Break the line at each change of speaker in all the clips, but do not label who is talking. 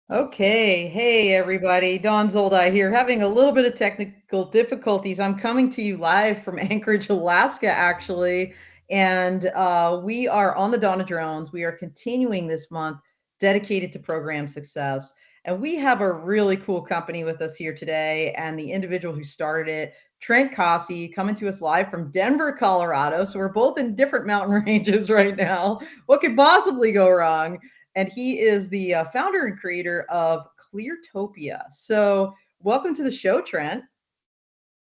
Okay, hey everybody, Dawn Zoldi here, having a little bit of technical difficulties. I'm coming to you live from Anchorage, Alaska, actually, and we are on the Dawn of Drones. We are continuing this month dedicated to program success, and we have a really cool company with us here today, and the individual who started it, Trent Casi, coming to us live from Denver, Colorado. So we're both in different mountain ranges right now. What could possibly go wrong? And he is the founder and creator of Cleartopia. So welcome to the show, Trent.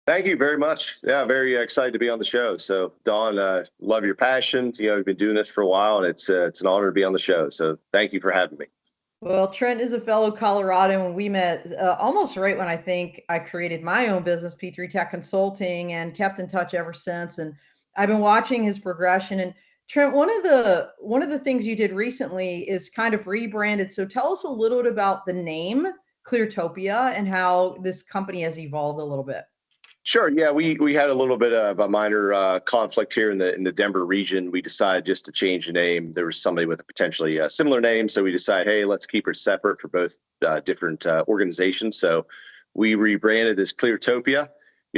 Thank you very much. Yeah, very excited to be on the show. So Dawn, love your passion. You've been doing this for a while, and it's an honor to be on the show. So thank you for having me.
Well, Trent is a fellow Coloradan, and we met almost right when I think I created my own business, P3 Tech Consulting, and kept in touch ever since. And I've been watching his progression. And Trent, one of the things you did recently is kind of rebranded. So tell us a little bit about the name Cleartopia and how this company has evolved a little bit.
Sure. Yeah, we had a little bit of a minor conflict here in the Denver region. We decided just to change the name. There was somebody with a potentially similar name, so we decided, hey, let's keep it separate for both different organizations. So we rebranded as Cleartopia.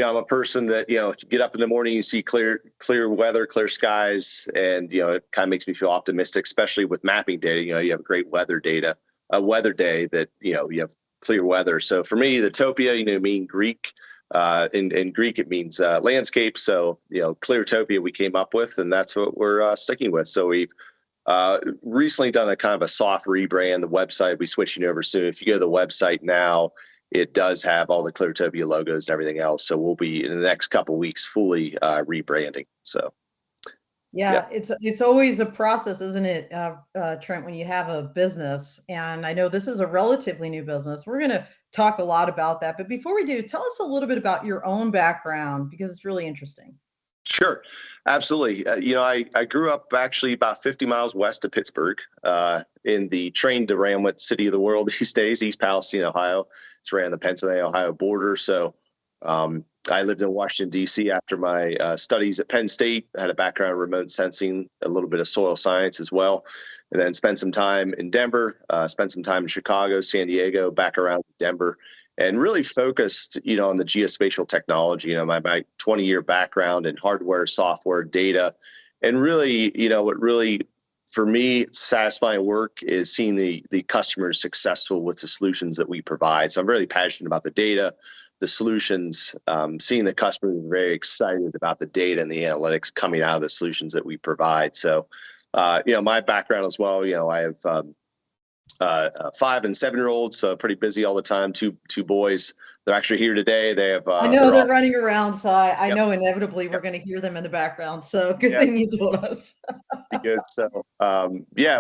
I'm a person that, get up in the morning, you see clear weather, clear skies, and, it kind of makes me feel optimistic, especially with mapping data. You have great weather data, a weather day that, you have clear weather. So for me, the topia, mean Greek. In Greek, it means landscape. So, Cleartopia we came up with, and that's what we're sticking with. So we've recently done a kind of a soft rebrand. The website, we switching over soon. If you go to the website now, it does have all the Cleartopia logos and everything else. So we'll be in the next couple of weeks fully rebranding. So.
Yeah, it's always a process, isn't it, Trent, when you have a business? And I know this is a relatively new business. We're going to talk a lot about that. But before we do, tell us a little bit about your own background, because it's really interesting.
Sure, absolutely. I grew up actually about 50 miles west of Pittsburgh, in the train derailment city of the world these days, East Palestine, Ohio. It's right on the Pennsylvania-Ohio border. So I lived in Washington, D.C. after my studies at Penn State. I had a background in remote sensing, a little bit of soil science as well, and then spent some time in Denver, spent some time in Chicago, San Diego, back around Denver, and really focused, on the geospatial technology. My 20-year background in hardware, software, data, and really, what really, for me, satisfying work is seeing the customers successful with the solutions that we provide. So I'm really passionate about the data, the solutions, seeing the customers very excited about the data and the analytics coming out of the solutions that we provide. So, my background as well, I have 5 and 7-year-olds, so pretty busy all the time. Two boys. They're actually here today. They have.
I know they're running around, so I know inevitably we're going to hear them in the background. So good thing you told us.
Good. So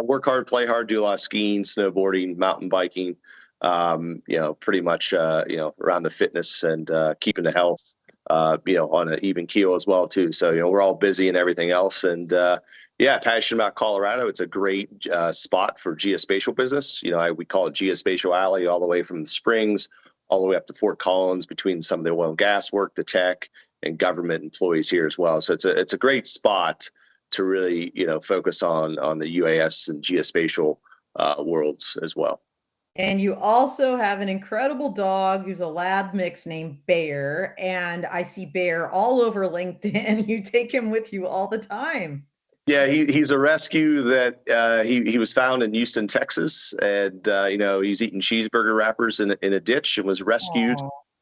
work hard, play hard, do a lot of skiing, snowboarding, mountain biking. Pretty much around the fitness and keeping the health, on an even keel as well too. So we're all busy and everything else, and passionate about Colorado. It's a great spot for geospatial business. We call it Geospatial Alley, all the way from the Springs all the way up to Fort Collins, between some of the oil and gas work, the tech, and government employees here as well. So it's a great spot to really focus on the UAS and geospatial worlds as well.
And you also have an incredible dog who's a lab mix named Bear, and I see Bear all over LinkedIn. You take him with you all the time.
Yeah, he's a rescue that he was found in Houston, Texas, and he's eating cheeseburger wrappers in a ditch and was rescued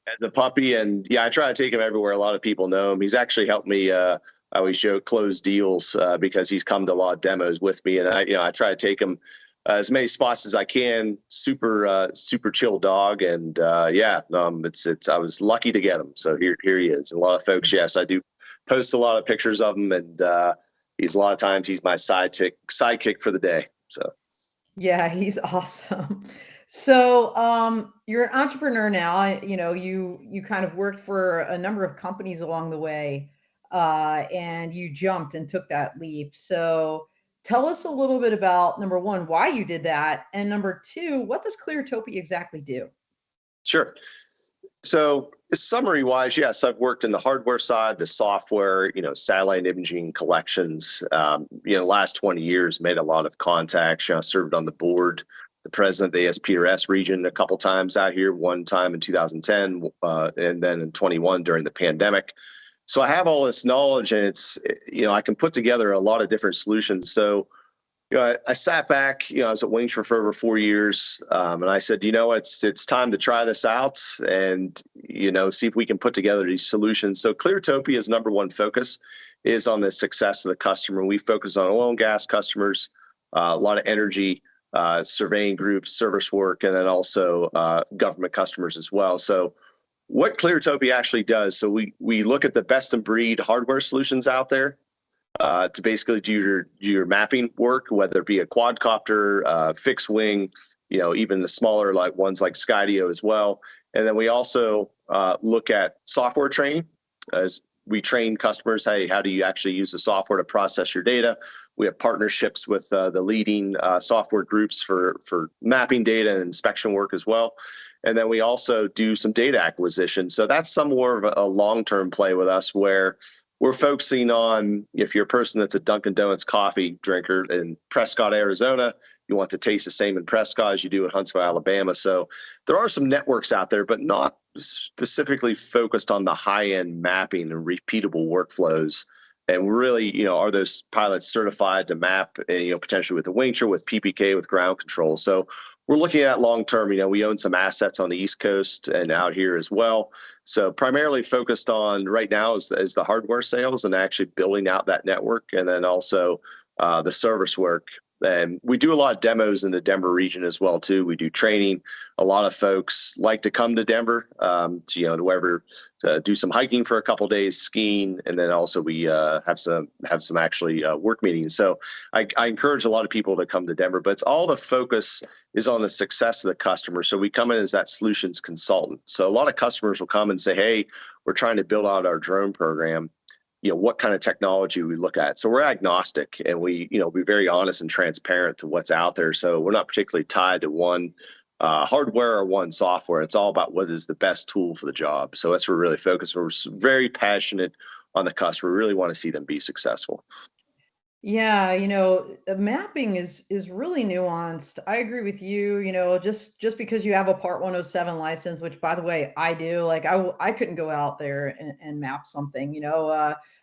as a puppy. And I try to take him everywhere. A lot of people know him. He's actually helped me I always joke closed deals because he's come to a lot of demos with me, and I try to take him as many spots as I can. Super chill dog, and it's I was lucky to get him. So here he is. A lot of folks, yes, I do post a lot of pictures of him, and he's a lot of times he's my sidekick for the day. So.
Yeah, he's awesome. So, you're an entrepreneur now. You kind of worked for a number of companies along the way, and you jumped and took that leap. So, tell us a little bit about number one, why you did that, and number two, what does Cleartopia exactly do?
Sure. So summary wise, yes, I've worked in the hardware side, the software, satellite imaging collections. Last 20 years, made a lot of contacts. Served on the board, the president of the ASPRS region a couple times out here, one time in 2010, and then in 21 during the pandemic. So I have all this knowledge, and it's, I can put together a lot of different solutions. So I sat back, I was at Wingshore for over 4 years, and I said, it's time to try this out and, see if we can put together these solutions. So Cleartopia's number one focus is on the success of the customer. We focus on oil and gas customers, a lot of energy, surveying groups, service work, and then also government customers as well. So what Cleartopia actually does, so we look at the best in breed hardware solutions out there, to basically do your mapping work, whether it be a quadcopter, fixed wing, even the smaller like ones like Skydio as well. And then we also look at software training, as we train customers. Hey, how do you actually use the software to process your data? We have partnerships with the leading software groups for mapping data and inspection work as well. And then we also do some data acquisition. So that's some more of a long-term play with us, where we're focusing on, if you're a person that's a Dunkin' Donuts coffee drinker in Prescott, Arizona, you want to taste the same in Prescott as you do in Huntsville, Alabama. So there are some networks out there, but not specifically focused on the high-end mapping and repeatable workflows. And really, are those pilots certified to map, potentially with the Wingshore, with PPK, with ground control? So we're looking at long-term. We own some assets on the East Coast and out here as well. So primarily focused on right now is the hardware sales and actually building out that network, and then also the service work. And we do a lot of demos in the Denver region as well too. We do training. A lot of folks like to come to Denver, to do some hiking for a couple of days, skiing, and then also we have some actually work meetings. So I encourage a lot of people to come to Denver, but it's all the focus is on the success of the customer. So we come in as that solutions consultant. So a lot of customers will come and say, hey, we're trying to build out our drone program. What kind of technology we look at. So we're agnostic, and we, be very honest and transparent to what's out there. So we're not particularly tied to one hardware or one software. It's all about what is the best tool for the job. So that's where we're really focused. We're very passionate on the customer. We really want to see them be successful.
Yeah, mapping is really nuanced. I agree with you. Just because you have a Part 107 license, which by the way I do, like I couldn't go out there and map something.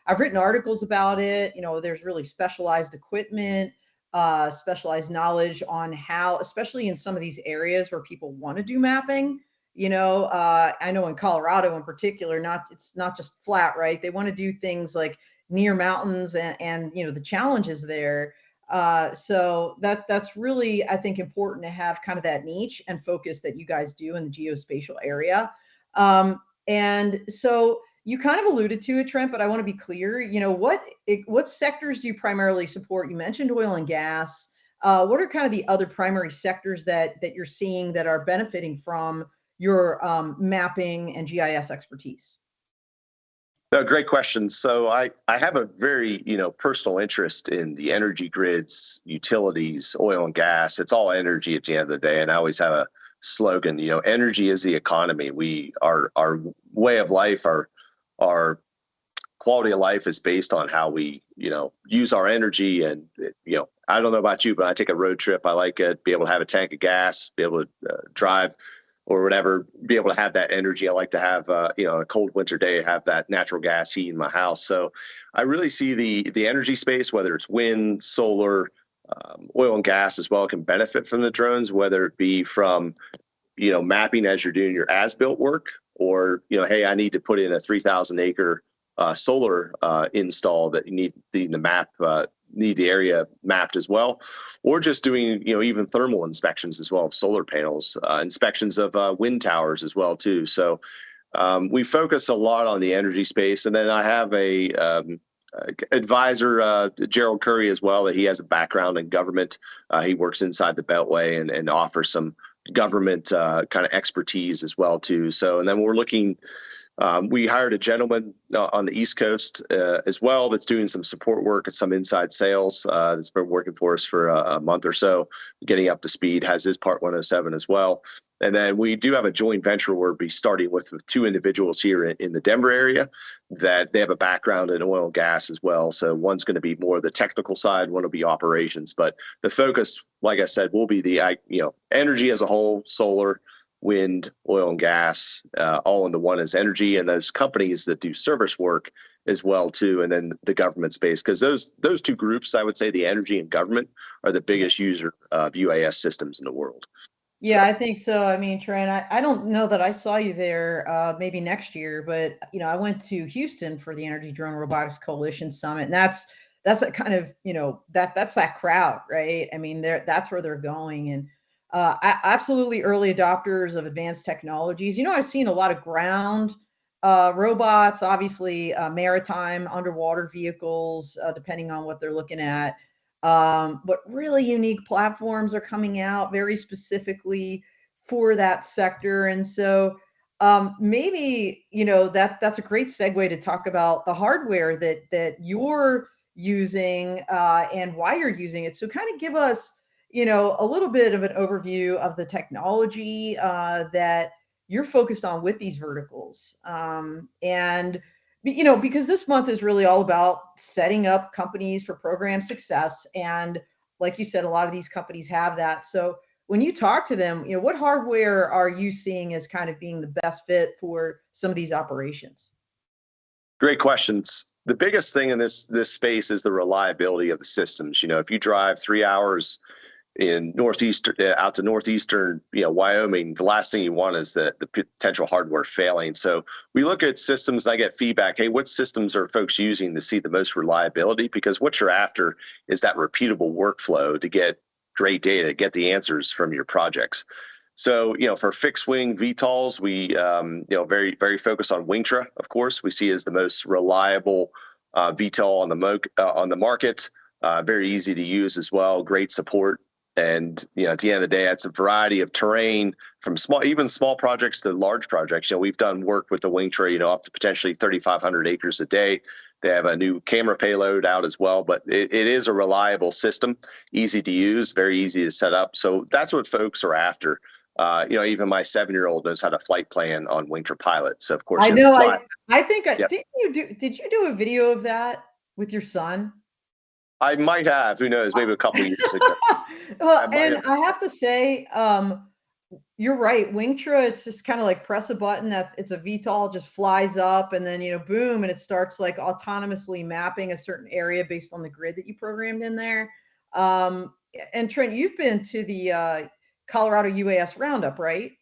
I've written articles about it. There's really specialized equipment, specialized knowledge on how, especially in some of these areas where people want to do mapping. I know in Colorado in particular, it's not just flat, right? They want to do things like near mountains and the challenges there. So that's really, I think, important to have kind of that niche and focus that you guys do in the geospatial area. And so you kind of alluded to it, Trent, but I want to be clear. What sectors do you primarily support? You mentioned oil and gas. What are kind of the other primary sectors that you're seeing that are benefiting from your mapping and GIS expertise?
No, great question. So I have a very, personal interest in the energy grids, utilities, oil and gas. It's all energy at the end of the day. And I always have a slogan, energy is the economy. Our way of life, our quality of life is based on how we, use our energy. And, I don't know about you, but I take a road trip. I like to be able to have a tank of gas, be able to drive or whatever, be able to have that energy. I like to have, a cold winter day, have that natural gas heat in my house. So I really see the energy space, whether it's wind, solar, oil and gas as well, can benefit from the drones, whether it be from, mapping as you're doing your as-built work, or, hey, I need to put in a 3,000 acre solar install that you need the map, need the area mapped as well, or just doing even thermal inspections as well of solar panels, inspections of wind towers as well too. So we focus a lot on the energy space, and then I have a advisor, Gerald Curry, as well, that he has a background in government. He works inside the Beltway and offers some government kind of expertise as well too. So, and then we're looking. We hired a gentleman on the East Coast as well that's doing some support work and some inside sales. That's been working for us for a month or so, getting up to speed, has his Part 107 as well. And then we do have a joint venture where we'll be starting with two individuals here in the Denver area that they have a background in oil and gas as well. So one's going to be more the technical side, one will be operations. But the focus, like I said, will be the energy as a whole, solar, wind, oil and gas, all into one as energy, and those companies that do service work as well too, and then the government space, because those two groups, I would say the energy and government, are the biggest user of UAS systems in the world.
Yeah, I think so. I mean, Trent, I don't know that I saw you there maybe next year, but I went to Houston for the Energy Drone Robotics Coalition Summit, and that's a kind of that's that crowd, right? I mean, that's where they're going, and absolutely early adopters of advanced technologies. I've seen a lot of ground robots, obviously maritime underwater vehicles, depending on what they're looking at. But really unique platforms are coming out very specifically for that sector. And so maybe, that's a great segue to talk about the hardware that you're using and why you're using it. So kind of give us, a little bit of an overview of the technology that you're focused on with these verticals. And because this month is really all about setting up companies for program success. And like you said, a lot of these companies have that. So when you talk to them, what hardware are you seeing as kind of being the best fit for some of these operations?
Great questions. The biggest thing in this space is the reliability of the systems. If you drive 3 hours in out to northeastern, Wyoming, the last thing you want is the potential hardware failing. So we look at systems and I get feedback. Hey, what systems are folks using to see the most reliability? Because what you're after is that repeatable workflow to get great data, get the answers from your projects. So, for fixed wing VTOLs, we, very, very focused on Wingtra, of course, we see as the most reliable VTOL on the market. Very easy to use as well, great support. And at the end of the day, it's a variety of terrain from even small projects to large projects. We've done work with the Wingtra, up to potentially 3,500 acres a day. They have a new camera payload out as well, but it is a reliable system, easy to use, very easy to set up. So that's what folks are after. Even my 7-year-old knows how to flight plan on Wingtra Pilot. So of course,
I
she has to
know.
fly.
I think
Yep.
did you do a video of that with your son?
I might have, who knows, maybe a couple of years ago.
Well, and I have to say, you're right. Wingtra, it's just kind of like press a button that it's a VTOL, just flies up, and then boom, and it starts like autonomously mapping a certain area based on the grid that you programmed in there. And Trent, you've been to the Colorado UAS Roundup, right?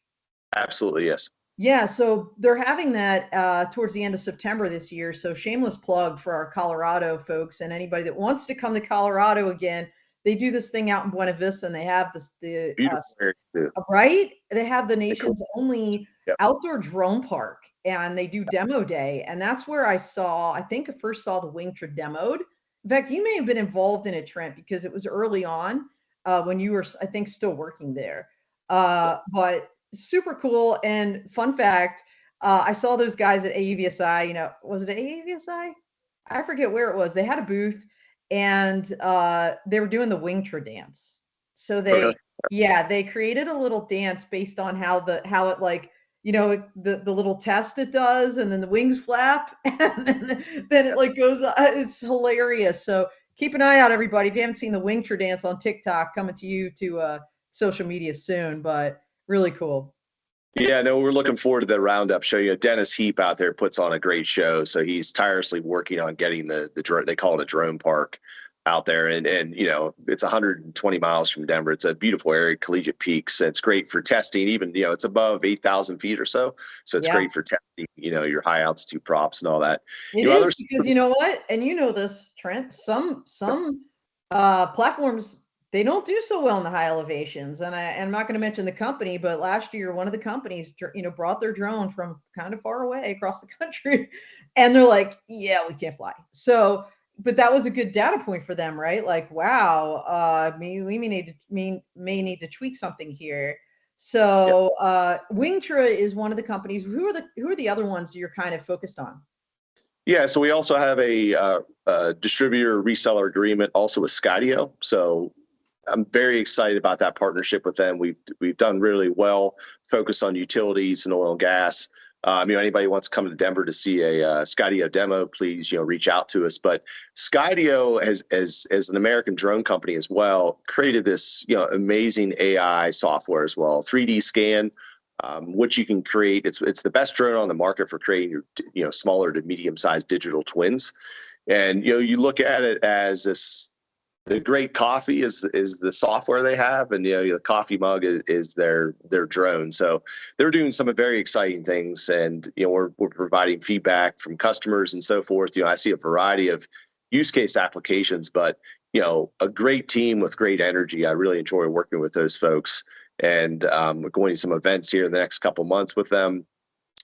Absolutely, yes.
Yeah, so they're having that towards the end of September this year. So shameless plug for our Colorado folks and anybody that wants to come to Colorado again. They do this thing out in Buena Vista, and they have right. They have the nation's only outdoor drone park, and they do demo day, and that's where I think I first saw the Wingtra demoed. In fact, you may have been involved in it, Trent, because it was early on when you were, I think, still working there. But super cool. And fun fact, I saw those guys at AUVSI, was it AUVSI? I forget where it was. They had a booth and they were doing the Wingtra dance. So they created a little dance based on how it like, the little test it does, and then the wings flap, and then it like goes, it's hilarious. So keep an eye out, everybody. If you haven't seen the Wingtra dance on TikTok, coming to you to social media soon, but really cool.
Yeah, no, we're looking forward to the Roundup show. Dennis Heap out there puts on a great show. So he's tirelessly working on getting the drone. They call it a drone park out there, and it's 120 miles from Denver. It's a beautiful area, collegiate peaks. It's great for testing. Even it's above 8,000 feet or so, so it's
Yeah.
great for testing. Your high altitude props and all that.
It
Other
is because you know what? And you know this, Trent, some platforms, they don't do so well in the high elevations. And I'm not going to mention the company, but last year one of the companies, brought their drone from kind of far away across the country, and they're like, "Yeah, we can't fly." So, but that was a good data point for them, right? Like, wow, we may need to tweak something here. So, Wingtra is one of the companies. Who are the other ones you're kind of focused on?
Yeah, so we also have a distributor reseller agreement also with Skydio. So I'm very excited about that partnership with them. We've done really well, focused on utilities and oil and gas. Anybody wants to come to Denver to see a Skydio demo, please reach out to us. But Skydio, as an American drone company as well, created this amazing AI software as well, 3D scan. Which you can create. It's the best drone on the market for creating your smaller to medium sized digital twins. And you look at it as this. The great coffee is the software they have, and the coffee mug is their drone. So they're doing some very exciting things, and we're providing feedback from customers and so forth. I see a variety of use case applications, but a great team with great energy. I really enjoy working with those folks, and we're going to some events here in the next couple months with them.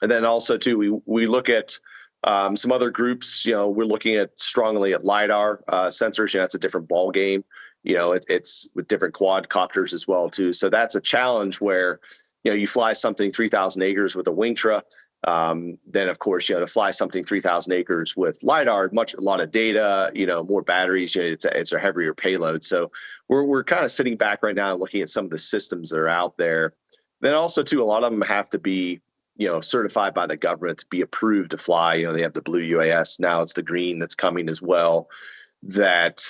And then also too, we look at some other groups. We're looking at strongly at LiDAR sensors. That's a different ball game. It's with different quadcopters as well too. So that's a challenge where you fly something 3,000 acres with a Wingtra. Then of course to fly something 3,000 acres with LiDAR, a lot of data, more batteries. It's a heavier payload. So we're kind of sitting back right now and looking at some of the systems that are out there. Then also too, a lot of them have to be certified by the government to be approved to fly. They have the blue UAS. Now it's the green that's coming as well. That,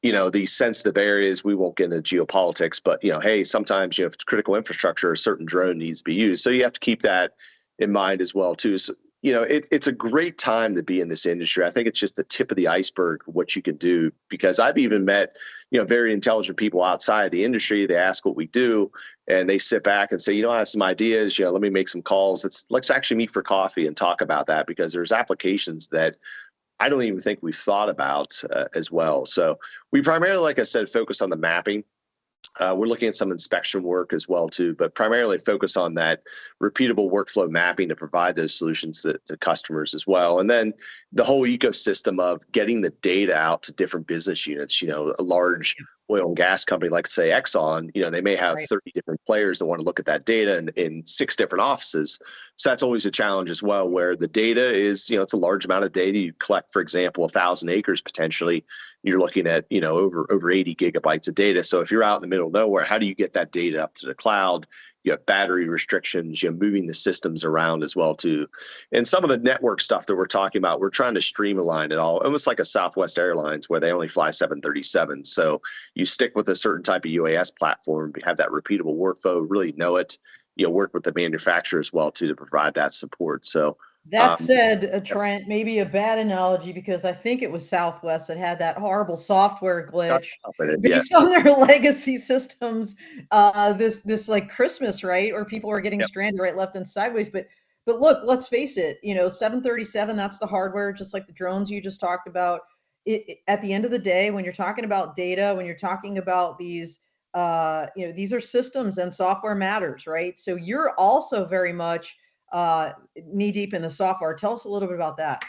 these sensitive areas, we won't get into geopolitics, but, hey, sometimes, if it's critical infrastructure, a certain drone needs to be used. So you have to keep that in mind as well, too. So, it's a great time to be in this industry. I think it's just the tip of the iceberg of what you can do, because I've even met, very intelligent people outside the industry. They ask what we do, and they sit back and say, I have some ideas, let me make some calls. Let's actually meet for coffee and talk about that, because there's applications that I don't even think we've thought about as well. So we primarily, like I said, focus on the mapping. We're looking at some inspection work as well too, but primarily focus on that repeatable workflow mapping to provide those solutions to customers as well. And then the whole ecosystem of getting the data out to different business units. A large oil and gas company like, say, Exxon, they may have
Right.
30 different players that want to look at that data in 6 different offices. So that's always a challenge as well, where the data is, it's a large amount of data. You collect, for example, 1,000 acres potentially. You're looking at, over 80 gigabytes of data. So if you're out in the middle of nowhere, how do you get that data up to the cloud? You have battery restrictions, moving the systems around as well too. And some of the network stuff that we're talking about, we're trying to streamline it all, almost like a Southwest Airlines where they only fly 737. So you stick with a certain type of UAS platform, have that repeatable workflow, really know it, work with the manufacturer as well too to provide that support. So
That said, Trent, maybe a bad analogy because I think it was Southwest that had that horrible software glitch
yes,
based on their legacy systems. This like Christmas, right? Or people are getting
yep,
stranded right, left, and sideways. But look, let's face it. 737. That's the hardware, just like the drones you just talked about. At the end of the day, when you're talking about data, when you're talking about these, these are systems and software matters, right? So you're also very much knee deep in the software. Tell us a little bit about that.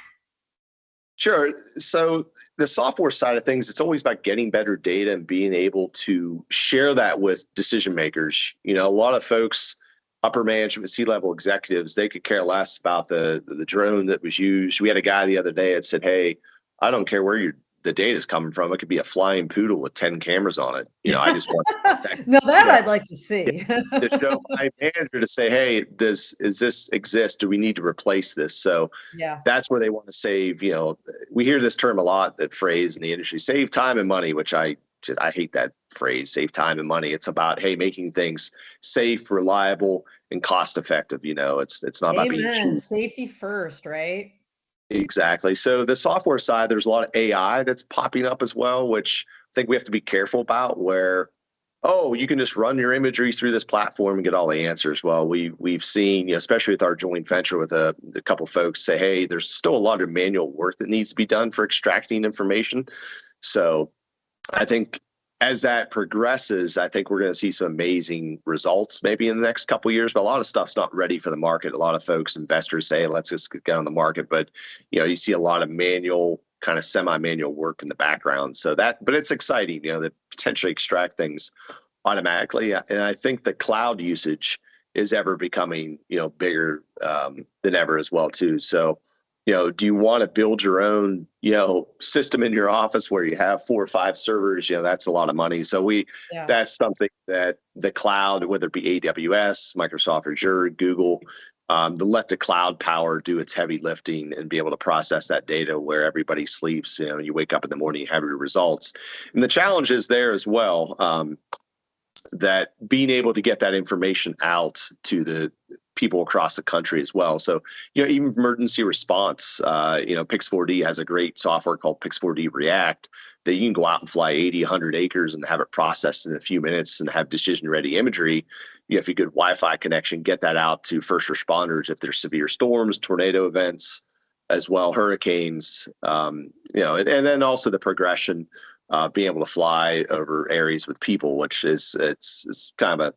Sure. So the software side of things, it's always about getting better data and being able to share that with decision makers. A lot of folks, upper management, C-level executives, they could care less about the drone that was used. We had a guy the other day that said, "Hey, I don't care where the data is coming from. It could be a flying poodle with 10 cameras on it. I just want that,
Now
you
that
know,
I'd like to see.
to show my manager to say, hey, does this exist? Do we need to replace this?" So
Yeah.
that's where they want to save. We hear this term a lot, that phrase in the industry, save time and money, which I hate that phrase, save time and money. It's about, hey, making things safe, reliable, and cost effective. It's not about being
Amen.
cheap.
Safety first, right?
Exactly. So the software side, there's a lot of AI that's popping up as well, which I think we have to be careful about. Where, oh, you can just run your imagery through this platform and get all the answers. Well, we've seen, especially with our joint venture with a couple folks, say, hey, there's still a lot of manual work that needs to be done for extracting information. So I think as that progresses, I think we're going to see some amazing results maybe in the next couple of years. But a lot of stuff's not ready for the market. A lot of folks, investors say, let's just get on the market. But you see a lot of manual, kind of semi-manual work in the background. So but it's exciting, to potentially extract things automatically. And I think the cloud usage is ever becoming, bigger than ever as well too. So do you want to build your own, system in your office where you have 4 or 5 servers? That's a lot of money. So
Yeah.
that's something that the cloud, whether it be AWS, Microsoft Azure, Google, to let the cloud power do its heavy lifting and be able to process that data where everybody sleeps. You wake up in the morning, you have your results. And the challenge is there as well, that being able to get that information out to the people across the country as well. So, even emergency response, Pix4D has a great software called Pix4D React that you can go out and fly 80, 100 acres and have it processed in a few minutes and have decision ready imagery. If you get Wi-Fi connection, get that out to first responders if there's severe storms, tornado events, as well, hurricanes, and then also the progression, being able to fly over areas with people, which it's kind of a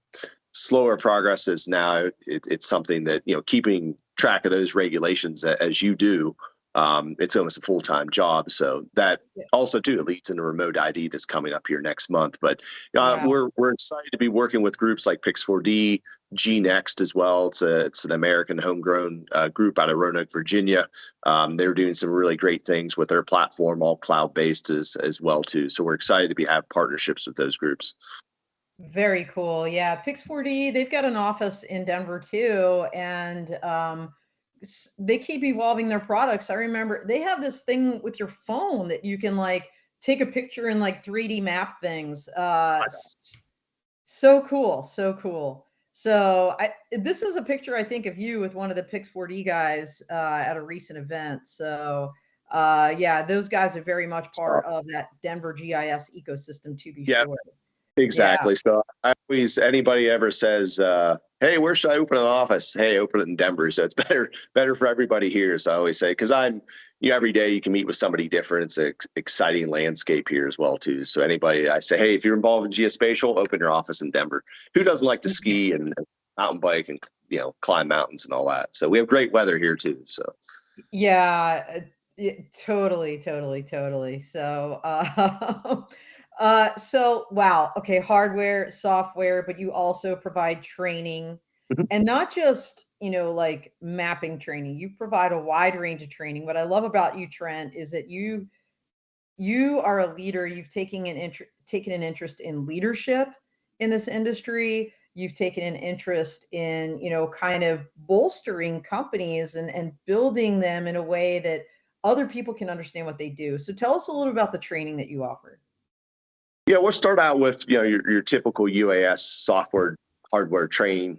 slower progress. Is now it's something that keeping track of those regulations as you do, it's almost a full-time job. So that also too leads into remote ID that's coming up here next month. But
Yeah.
we're excited to be working with groups like Pix4D, GNext as well. It's an American homegrown group out of Roanoke, Virginia. They're doing some really great things with their platform, all cloud-based as well too. So we're excited to have partnerships with those groups.
Very cool. Yeah, Pix4D, they've got an office in Denver too, and they keep evolving their products. I remember they have this thing with your phone that you can like take a picture and like 3D map things. So cool, so cool. So this is a picture I think of you with one of the Pix4D guys at a recent event. So yeah, those guys are very much part of that Denver GIS ecosystem, to be
Yeah.
sure. Yeah.
Exactly. So I always, anybody ever says, hey, where should I open an office? Hey, open it in Denver. So it's better for everybody here. So I always say, because every day you can meet with somebody different. It's an exciting landscape here as well too. So anybody, I say, hey, if you're involved in geospatial, open your office in Denver. Who doesn't like to ski and mountain bike and climb mountains and all that? So we have great weather here too. So
Yeah, totally, totally, totally. So, so wow. Okay, hardware, software, but you also provide training,
Mhm.
and not just like mapping training. You provide a wide range of training. What I love about you, Trent, is that you are a leader. You've taken an interest in leadership in this industry. You've taken an interest in, kind of bolstering companies and building them in a way that other people can understand what they do. So tell us a little about the training that you offered.
Yeah, we'll start out with your typical UAS software hardware training.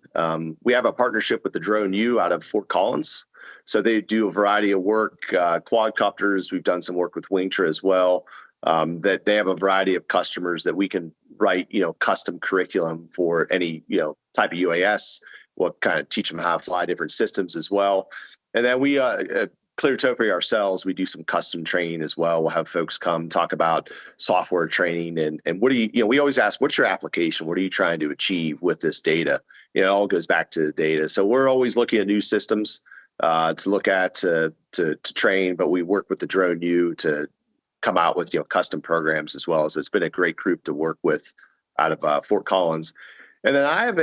We have a partnership with the Drone U out of Fort Collins, so they do a variety of work, quadcopters. We've done some work with Wingtra as well. That they have a variety of customers that we can write custom curriculum for any type of UAS. We'll kind of teach them how to fly different systems as well, and then we Cleartopia ourselves, we do some custom training as well. We'll have folks come talk about software training and what do we always ask, what's your application? What are you trying to achieve with this data? It all goes back to the data. So we're always looking at new systems to look at to train, but we work with the Drone U to come out with custom programs as well. So it's been a great group to work with out of Fort Collins. And then I have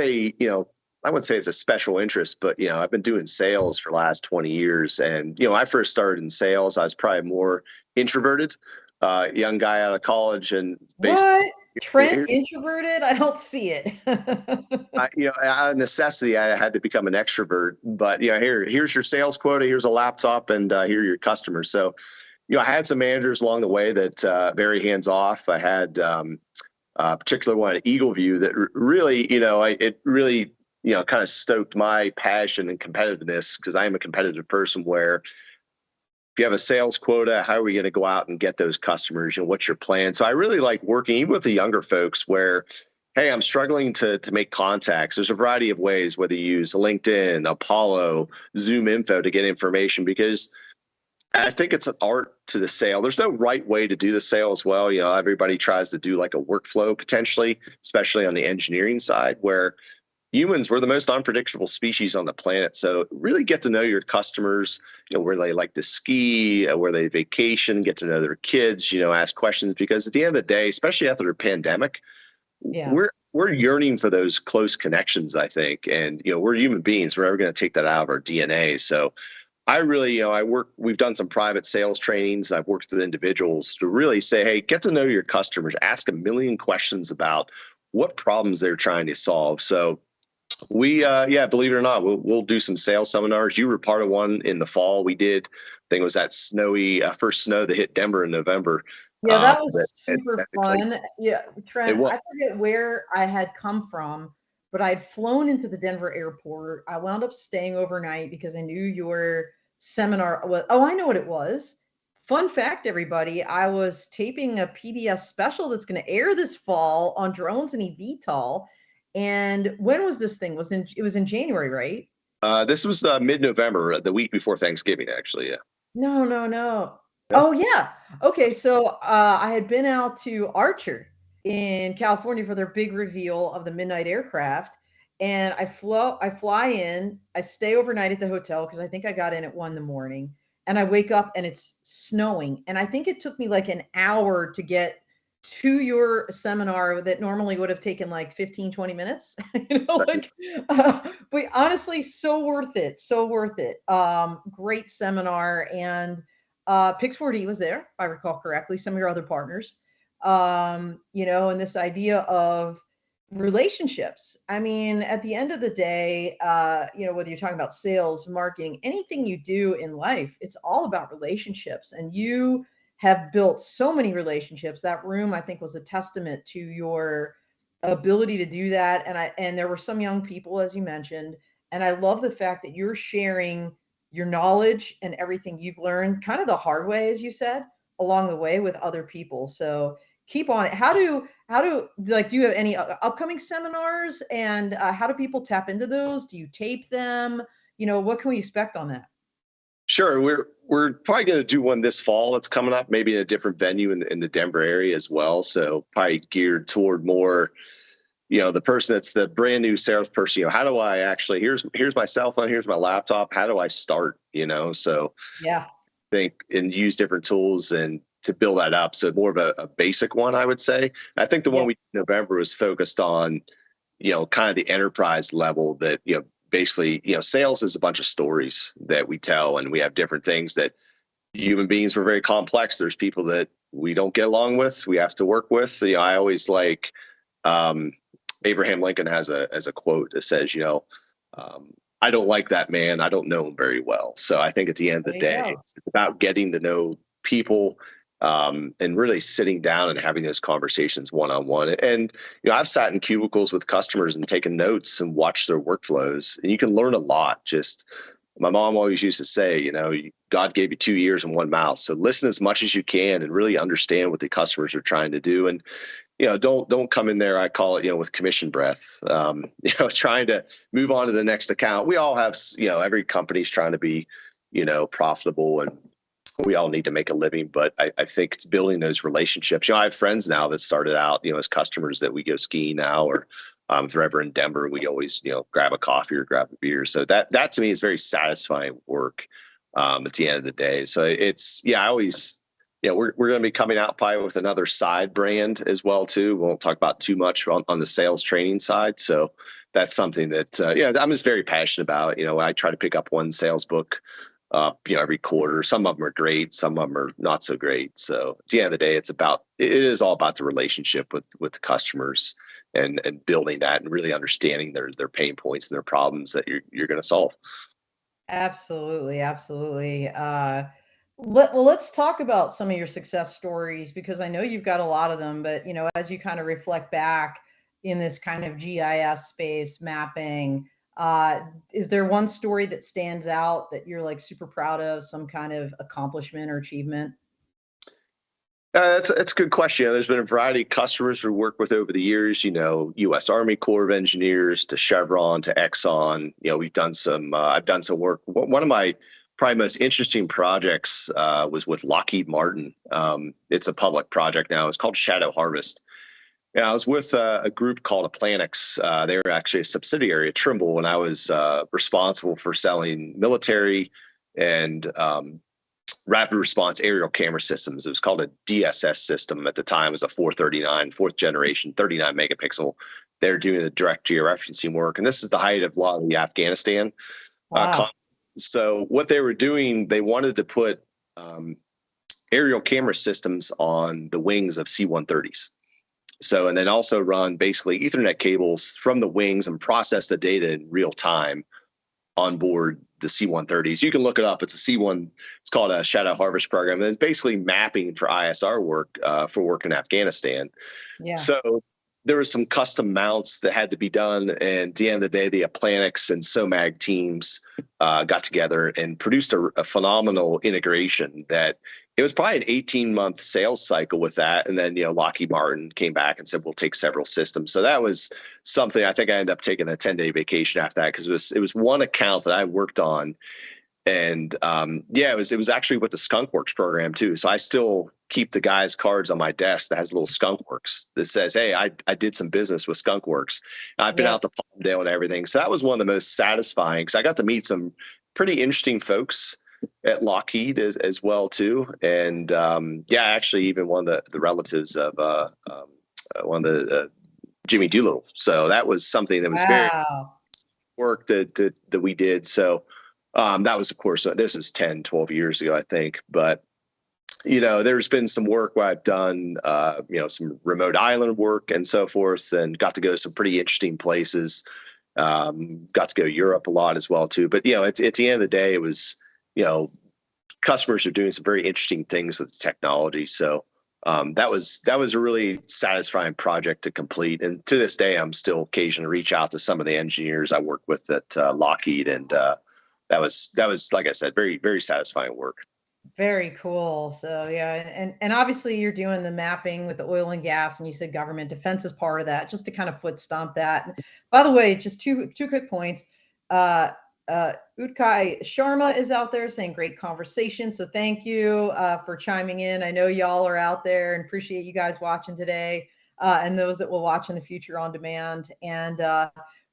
I wouldn't say it's a special interest, but I've been doing sales for the last 20 years. And I first started in sales. I was probably more introverted, young guy out of college, and basically
What? Trent introverted? I don't see it.
out of necessity, I had to become an extrovert. But here's your sales quota, here's a laptop, and here are your customers. So I had some managers along the way that very hands off. I had a particular one at Eagle View that really, it really kind of stoked my passion and competitiveness, because I am a competitive person where if you have a sales quota, how are we going to go out and get those customers? What's your plan? So I really like working even with the younger folks where, hey, I'm struggling to make contacts. There's a variety of ways, whether you use LinkedIn, Apollo, Zoom Info to get information, because I think it's an art to the sale. There's no right way to do the sale as well. Everybody tries to do like a workflow potentially, especially on the engineering side, where humans, we're the most unpredictable species on the planet. So really get to know your customers, where they like to ski, where they vacation, get to know their kids, ask questions, because at the end of the day, especially after the pandemic,
Yeah.
we're yearning for those close connections, I think. And, we're human beings. We're never going to take that out of our DNA. So I really, we've done some private sales trainings. I've worked with individuals to really say, hey, get to know your customers, ask a million questions about what problems they're trying to solve. So we, believe it or not, we'll do some sales seminars. You were part of one in the fall. We did. I think it was that snowy first snow that hit Denver in November.
Yeah, that
That,
was super fun. Yeah,
it
Trent,
was.
I forget where I had come from, but I'd flown into the Denver airport. I wound up staying overnight because I knew your seminar was, oh, I know what it was. Fun fact, everybody, I was taping a PBS special that's going to air this fall on drones and eVTOL. And when was this thing? It was in January, right?
This was mid-November, the week before Thanksgiving, actually. Yeah.
No, no, no.
Yeah.
Oh, yeah. Okay, so I had been out to Archer in California for their big reveal of the Midnight aircraft, and I fly in, I stay overnight at the hotel because I think I got in at 1 in the morning, and I wake up and it's snowing, and I think it took me like an hour to get to your seminar that normally would have taken like 15, 20 minutes. Like, but honestly, so worth it. So worth it. Great seminar. And Pix4D was there, if I recall correctly, some of your other partners. And this idea of relationships. I mean, at the end of the day, whether you're talking about sales, marketing, anything you do in life, it's all about relationships. And you have built so many relationships. That room, I think, was a testament to your ability to do that. And there were some young people, as you mentioned, and I love the fact that you're sharing your knowledge and everything you've learned kind of the hard way, as you said, along the way with other people. So keep on it. Do you have any upcoming seminars, and how do people tap into those? Do you tape them? What can we expect on that?
Sure. We're probably going to do one this fall that's coming up, maybe in a different venue in the Denver area as well. So probably geared toward more, the person that's the brand new salesperson. How do I actually, here's my cell phone, here's my laptop. How do I start? So
Yeah.
think and use different tools and to build that up. So more of a basic one, I would say. I think the
Yeah.
one we did in November was focused on, kind of the enterprise level that, basically, sales is a bunch of stories that we tell, and we have different things that human beings were very complex. There's people that we don't get along with, we have to work with. I always like, um, Abraham Lincoln has a quote that says, I don't like that man. I don't know him very well. So I think at the end of the
There you
day,
go.
it's about getting to know people, and really sitting down and having those conversations one on one. And I've sat in cubicles with customers and taken notes and watched their workflows, and you can learn a lot. Just my mom always used to say, God gave you 2 ears and one mouth, so listen as much as you can and really understand what the customers are trying to do. And don't come in there. I call it, with commission breath. Trying to move on to the next account. We all have, every company's trying to be, profitable, and we all need to make a living. But I think it's building those relationships. I have friends now that started out, as customers that we go skiing now, or if they're ever in Denver, we always, grab a coffee or grab a beer. So that to me is very satisfying work, at the end of the day. So I always, we're going to be coming out probably with another side brand as well too. We won't talk about too much on the sales training side. So that's something that I'm just very passionate about. I try to pick up one sales book, every quarter. Some of them are great, some of them are not so great. So at the end of the day, it is all about the relationship with the customers, and building that and really understanding their pain points and their problems that you're going to solve.
Absolutely, absolutely. Let's talk about some of your success stories, because I know you've got a lot of them. But as you kind of reflect back in this kind of GIS space mapping, Is there one story that stands out that you're like super proud of, some kind of accomplishment or achievement?
That's a good question. There's been a variety of customers we work with over the years. U.S. Army Corps of Engineers to Chevron to Exxon. We've done some. I've done some work. One of my probably most interesting projects was with Lockheed Martin. It's a public project now. It's called Shadow Harvest. Yeah, I was with a group called Aplanix. They were actually a subsidiary of Trimble, and I was responsible for selling military and rapid response aerial camera systems. It was called a DSS system at the time. It was a 439, fourth generation, 39 megapixel. They're doing the direct georeferencing work. And this is the height of a lot of the Afghanistan.
Wow.
So what they were doing, they wanted to put aerial camera systems on the wings of C-130s. So, and then also run basically Ethernet cables from the wings and process the data in real time on board the C-130s. You can look it up. It's a C-1. It's called a Shadow Harvest program. And it's basically mapping for ISR work for work in Afghanistan.
Yeah.
So there were some custom mounts that had to be done. And at the end of the day, the Aplanix and SOMAG teams got together and produced a phenomenal integration that it was probably an 18-month sales cycle with that. And then, Lockheed Martin came back and said, we'll take several systems. So that was something. I think I ended up taking a 10-day vacation after that because it was one account that I worked on. And it was actually with the Skunkworks program too. So I still keep the guy's cards on my desk that has a little Skunkworks that says, hey, I did some business with Skunkworks. I've been out to Palmdale and everything. So that was one of the most satisfying because I got to meet some pretty interesting folks at Lockheed as well too. And actually even one of the relatives of one of the Jimmy Doolittle. So that was something that was very work that we did. So that was, of course, this is 10, 12 years ago, I think. But, there's been some work where I've done, some remote island work and so forth, and got to go to some pretty interesting places. Got to go to Europe a lot as well, too. But, at the end of the day, it was, customers are doing some very interesting things with technology. So that was a really satisfying project to complete. And to this day, I'm still occasionally reach out to some of the engineers I work with at Lockheed, and that was, like I said, very, very satisfying work.
Very cool. So yeah, and obviously you're doing the mapping with the oil and gas, and you said government defense is part of that, just to kind of foot stomp that. By the way, just two quick points. Utkai Sharma is out there saying great conversation. So thank you for chiming in. I know y'all are out there and appreciate you guys watching today, and those that will watch in the future on demand. And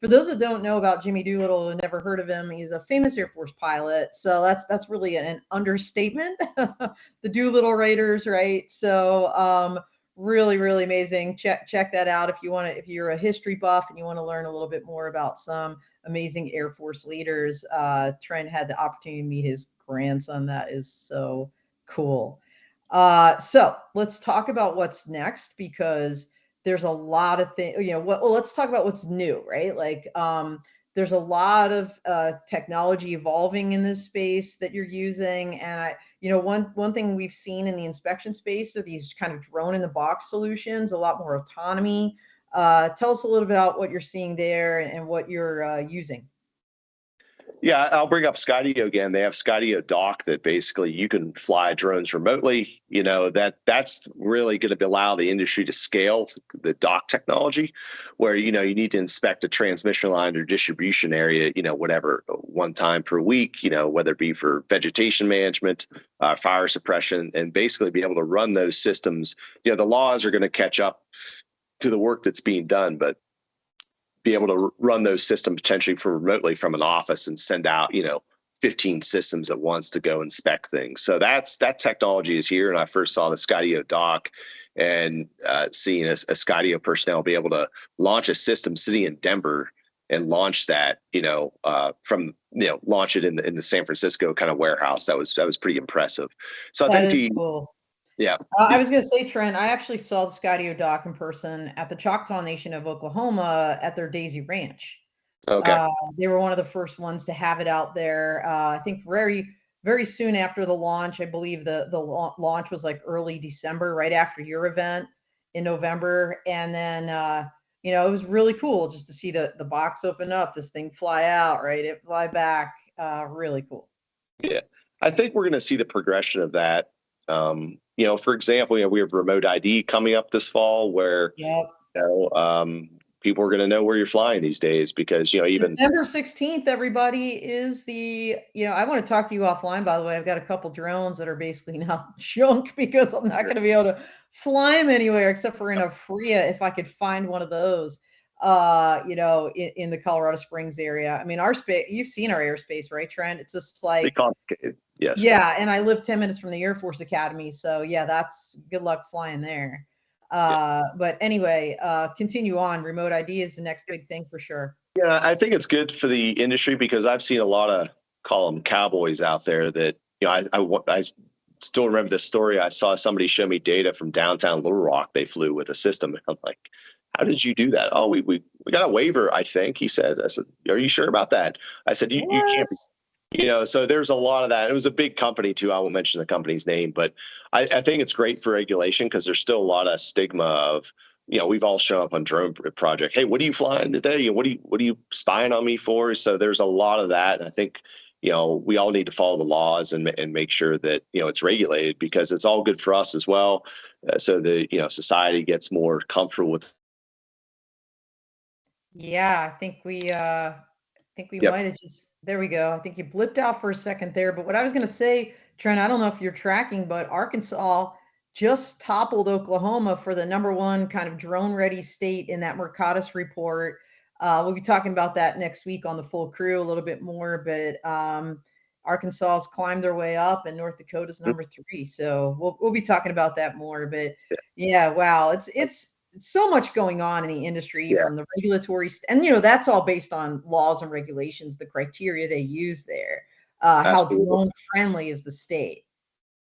for those that don't know about Jimmy Doolittle and never heard of him, he's a famous Air Force pilot. So that's really an understatement. The Doolittle Raiders, right? So really, really amazing. Check that out if you want to. If you're a history buff and you want to learn a little bit more about some amazing Air Force leaders, Trent had the opportunity to meet his grandson. That is so cool. So let's talk about what's next, because there's a lot of things, well, let's talk about what's new, right? Like, there's a lot of technology evolving in this space that you're using. And one thing we've seen in the inspection space are these kind of drone in the box solutions, a lot more autonomy. Tell us a little bit about what you're seeing there and what you're using.
Yeah, I'll bring up Skydio again. They have Skydio Dock that basically you can fly drones remotely. That's really going to allow the industry to scale the dock technology, where you need to inspect a transmission line or distribution area, whatever, one time per week, whether it be for vegetation management, fire suppression, and basically be able to run those systems. The laws are going to catch up to the work that's being done, but be able to run those systems potentially remotely from an office and send out, 15 systems at once to go inspect things. So that technology is here. And I first saw the Skydio dock and seeing a Skydio personnel be able to launch a system sitting in Denver and launch that, launch it in the San Francisco kind of warehouse. That was pretty impressive. So I think
cool.
Yeah.
I was going to say, Trent, I actually saw the Skydio dock in person at the Choctaw Nation of Oklahoma at their Daisy Ranch.
Okay.
They were one of the first ones to have it out there. I think very, very soon after the launch. I believe the launch was like early December, right after your event in November. And then, it was really cool just to see the box open up, this thing fly out, right? It fly back. Really cool.
Yeah. I think we're going to see the progression of that. For example, we have remote ID coming up this fall where,
Yep.
you know, um, people are going to know where you're flying these days because, even
September 16th, everybody, is I want to talk to you offline, by the way. I've got a couple drones that are basically now junk because I'm not going to be able to fly them anywhere except for in a FRIA if I could find one of those, in the Colorado Springs area. I mean, our space, you've seen our airspace, right, Trent? It's just
pretty
like,
complicated. Yes.
yeah, and I live 10 minutes from the Air Force Academy. So, yeah, that's good luck flying there.
Yeah.
But anyway, continue on. Remote ID is the next big thing for sure.
Yeah, I think it's good for the industry because I've seen a lot of call them cowboys out there that I still remember this story. I saw somebody show me data from downtown Little Rock. They flew with a system. And I'm like, how did you do that? Oh, we got a waiver, I think. He said. I said, are you sure about that? I said, you
What?
can't be. So there's a lot of that. It was a big company too. I won't mention the company's name, but I think it's great for regulation because there's still a lot of stigma of, we've all shown up on drone project. Hey, what are you flying today? What are you spying on me for? So there's a lot of that. And I think, we all need to follow the laws and make sure that, it's regulated because it's all good for us as well. So the, society gets more comfortable with.
Yeah, I think we
Yep.
might have just there we go. I think you blipped out for a second there. But what I was gonna say, Trent, I don't know if you're tracking, but Arkansas just toppled Oklahoma for the number one kind of drone ready state in that Mercatus report. We'll be talking about that next week on the full crew a little bit more, but Arkansas's climbed their way up and North Dakota's number three. So we'll be talking about that more. But yeah, wow, it's so much going on in the industry
Yeah,
from the regulatory and that's all based on laws and regulations, the criteria they use there, how
absolutely.
drone friendly is the state.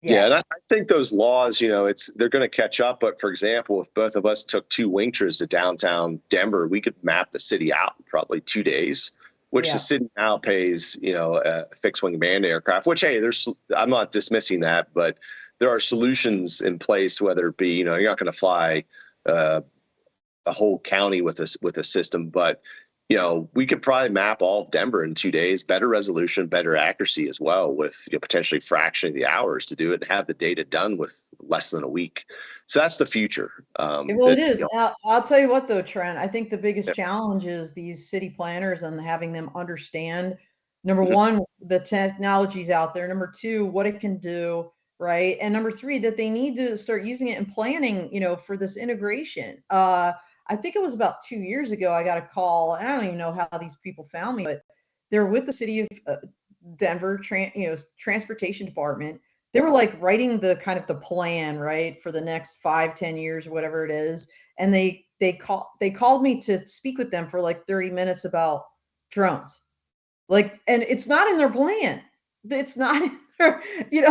Yeah,
Yeah.
and I think those laws, they're going to catch up. But for example, if both of us took two wing trips to downtown Denver, we could map the city out in probably 2 days, which the
Yeah.
city now pays, a fixed wing manned aircraft. Which I'm not dismissing that, but there are solutions in place. Whether it be, you're not going to fly uh, a whole county with a system, but we could probably map all of Denver in 2 days, better resolution, better accuracy as well, with potentially fractioning the hours to do it and have the data done with less than a week. So that's the future.
Well, it
That
is. I'll tell you what, though, Trent. I think the biggest
yeah,
challenge is these city planners and having them understand, number
mhm,
one, the technologies out there. Number two, what it can do, right? And number three, that they need to start using it in planning, for this integration. I think it was about 2 years ago. I got a call, and I don't even know how these people found me, but they're with the city of Denver, transportation department. They were like writing the kind of the plan, right, for the next 5, 10 years or whatever it is. And they called me to speak with them for like 30 minutes about drones. Like, and it's not in their plan. It's not in their,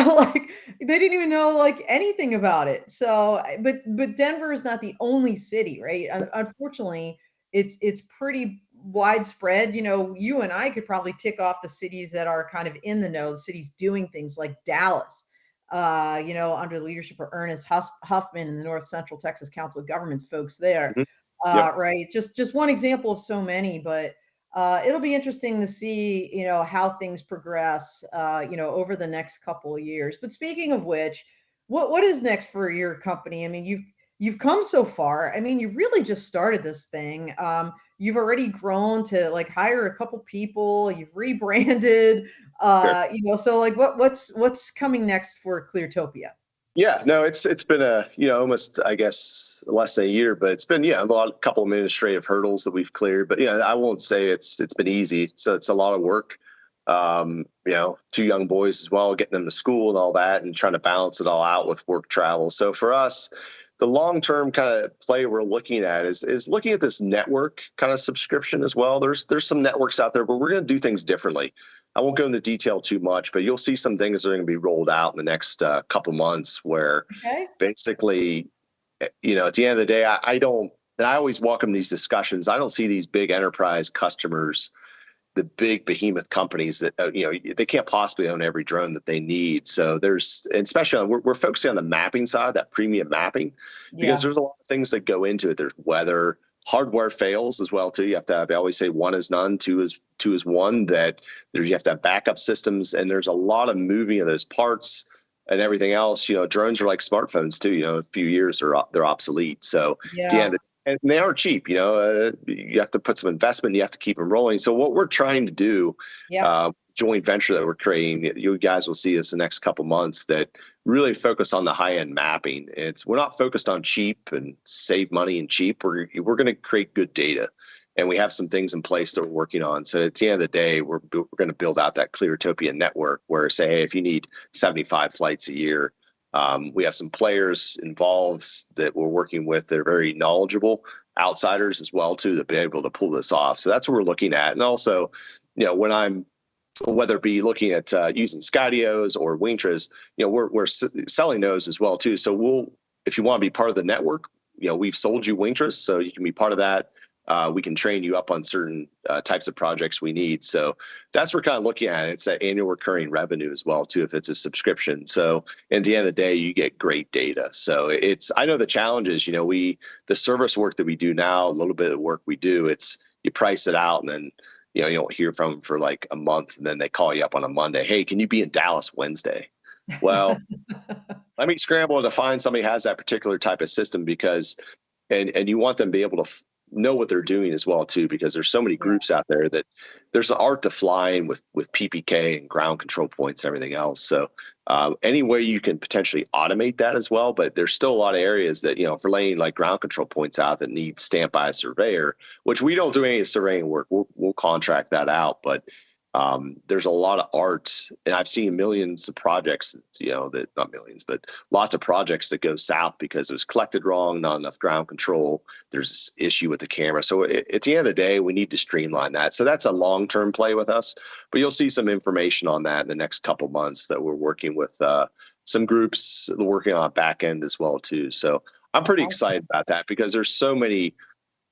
like they didn't even know like anything about it. So, but Denver is not the only city, right? Unfortunately, it's pretty widespread. You and I could probably tick off the cities that are kind of in the know, the cities doing things like Dallas, under the leadership of Ernest Huffman and the North Central Texas Council of Governments folks there.
mhm, yep.
Right. Just one example of so many, but it'll be interesting to see, how things progress, over the next couple of years. But speaking of which, what is next for your company? I mean, you've come so far. I mean, you've really just started this thing. You've already grown to like hire a couple people. You've rebranded.
Sure.
So like, what's coming next for Cleartopia?
Yeah, no, it's been almost, I guess, less than a year, but it's been a couple administrative hurdles that we've cleared. But I won't say it's been easy. So it's a lot of work. Two young boys as well, getting them to school and all that, and trying to balance it all out with work travel. So for us, the long term kind of play we're looking at is looking at this network kind of subscription as well. There's some networks out there, but we're going to do things differently. I won't go into detail too much, but you'll see some things that are going to be rolled out in the next couple months where
Okay.
basically, at the end of the day, I don't, and I always welcome these discussions. I don't see these big enterprise customers, the big behemoth companies that, they can't possibly own every drone that they need. So and especially we're focusing on the mapping side, that premium mapping, because
Yeah.
there's a lot of things that go into it. There's weather, hardware fails as well too. You have to have, I always say one is none, two is one, that you have to have backup systems, and there's a lot of moving of those parts and everything else. Drones are like smartphones too. In a few years they're obsolete. So at the end, and they are cheap. You have to put some investment. You have to keep them rolling. So what we're trying to do, joint venture that we're creating, you guys will see this the next couple months, that really focus on the high end mapping. We're not focused on cheap and save money and cheap. We're going to create good data, and we have some things in place that we're working on. So at the end of the day, we're going to build out that Cleartopia network, where say, hey, if you need 75 flights a year, we have some players involved that we're working with that are very knowledgeable, outsiders as well too, to be able to pull this off. So that's what we're looking at. And also, whether it be looking at using Skydios or Wingtras, we're selling those as well too. So if you want to be part of the network, we've sold you Wingtras, so you can be part of that. We can train you up on certain types of projects we need. So that's what we're kind of looking at. It's that annual recurring revenue as well too, if it's a subscription. So at the end of the day, you get great data. So I know the challenge is, the service work that we do now, a little bit of work we do, you price it out, and then you don't hear from them for like a month, and then they call you up on a Monday. Hey, can you be in Dallas Wednesday? Well, let me scramble to find somebody who has that particular type of system, because, and you want them to be able to know what they're doing as well too, because there's so many groups out there that there's an art to flying with PPK and ground control points and everything else. So any way you can potentially automate that as well, but there's still a lot of areas that, for laying like ground control points out that need stamped by a surveyor, which we don't do any surveying work. We'll contract that out, but there's a lot of art, and I've seen millions of projects, that not millions, but lots of projects that go south because it was collected wrong, not enough ground control. There's this issue with the camera. So at the end of the day, we need to streamline that. So that's a long-term play with us, but you'll see some information on that in the next couple months, that we're working with some groups working on back end as well too. So I'm pretty excited about that, because there's so many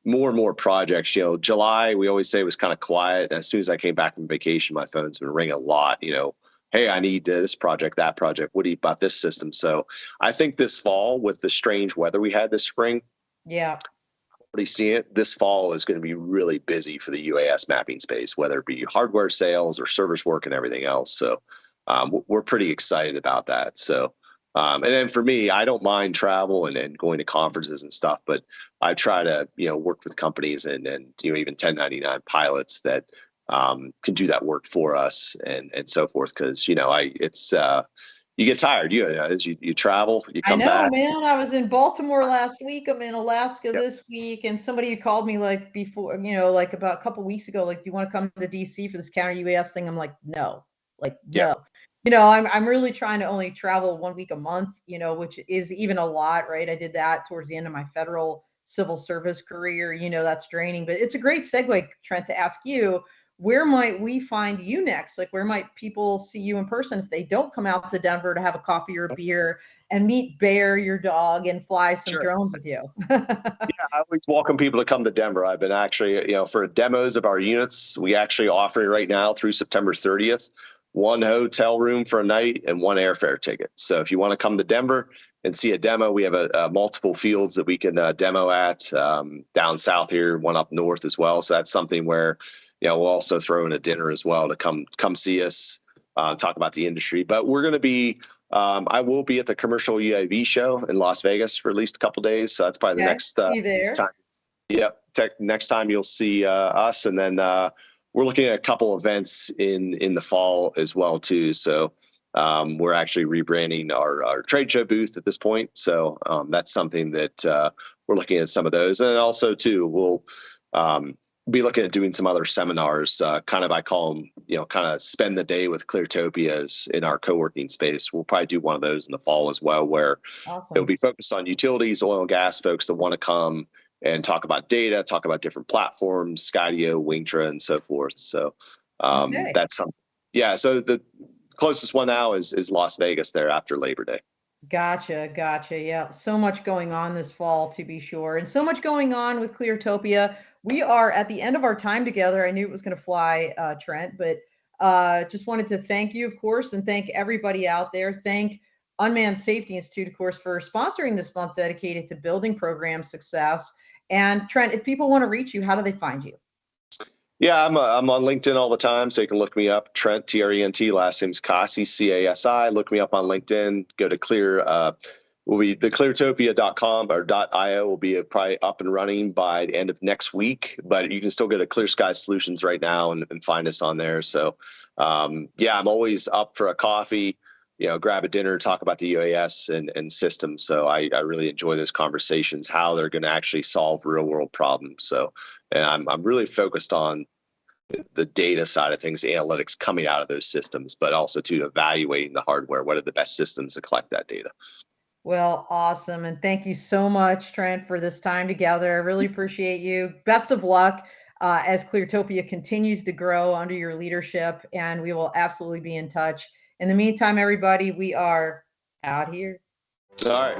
more and more projects. July, we always say, was kind of quiet. As soon as I came back from vacation, my phone's been ringing a lot. Hey, I need this project, that project. What do you about this system? So I think this fall, with the strange weather we had this spring, already see it. This fall is going to be really busy for the UAS mapping space, whether it be hardware sales or service work and everything else. So we're pretty excited about that. So and then for me, I don't mind travel and going to conferences and stuff, but I try to, work with companies and even 1099 pilots that can do that work for us and so forth. Because, you get tired. As you travel, you come back.
Man. I was in Baltimore last week. I'm in Alaska this week, and somebody called me like before, like about a couple weeks ago, like, do you want to come to DC for this counter UAS thing? I'm like, no, no. I'm really trying to only travel 1 week a month, which is even a lot, right? I did that towards the end of my federal civil service career. That's draining, but it's a great segue, Trent, to ask you, where might we find you next? Like, where might people see you in person if they don't come out to Denver to have a coffee or a beer and meet Bear, your dog, and fly some drones with you?
I always welcome people to come to Denver. I've been actually, for demos of our units, we actually offer right now through September 30th, one hotel room for a night and one airfare ticket. So if you want to come to Denver and see a demo, we have multiple fields that we can demo at down south here, one up north as well. So that's something where, we'll also throw in a dinner as well to come see us, talk about the industry. But we're going to be, I will be at the commercial UAV show in Las Vegas for at least a couple days. So that's probably the next time. Yep. Next time you'll see us. And then we're looking at a couple events in the fall as well too. So we're actually rebranding our trade show booth at this point. So that's something that we're looking at, some of those. And then also too, we'll be looking at doing some other seminars, kind of, I call them, kind of spend the day with Cleartopias in our co-working space. We'll probably do one of those in the fall as well, where it'll be focused on utilities, oil and gas folks that want to come and talk about data, talk about different platforms, Skydio, Wingtra, and so forth. So that's something. Yeah. So the closest one now is Las Vegas there after Labor Day.
Gotcha. Yeah. So much going on this fall, to be sure. And so much going on with Cleartopia. We are at the end of our time together. I knew it was going to fly, Trent, but just wanted to thank you, of course, and thank everybody out there. Thank Unmanned Safety Institute, of course, for sponsoring this month dedicated to building program success. And Trent, if people want to reach you, how do they find you?
Yeah, I'm on LinkedIn all the time, so you can look me up. Trent, Trent. Last name's Casi, Casi. Look me up on LinkedIn. Go to will be the Cleartopia.com or .io will be probably up and running by the end of next week. But you can still go to Clear Sky Solutions right now and find us on there. So, yeah, I'm always up for a coffee. Grab a dinner, talk about the UAS and systems. So I really enjoy those conversations, how they're going to actually solve real world problems. So, and I'm really focused on the data side of things, the analytics coming out of those systems, but also to evaluating the hardware. What are the best systems to collect that data?
Well, awesome. And thank you so much, Trent, for this time together. I really appreciate you. Best of luck as Cleartopia continues to grow under your leadership, and we will absolutely be in touch. In the meantime, everybody, we are out here.
All right.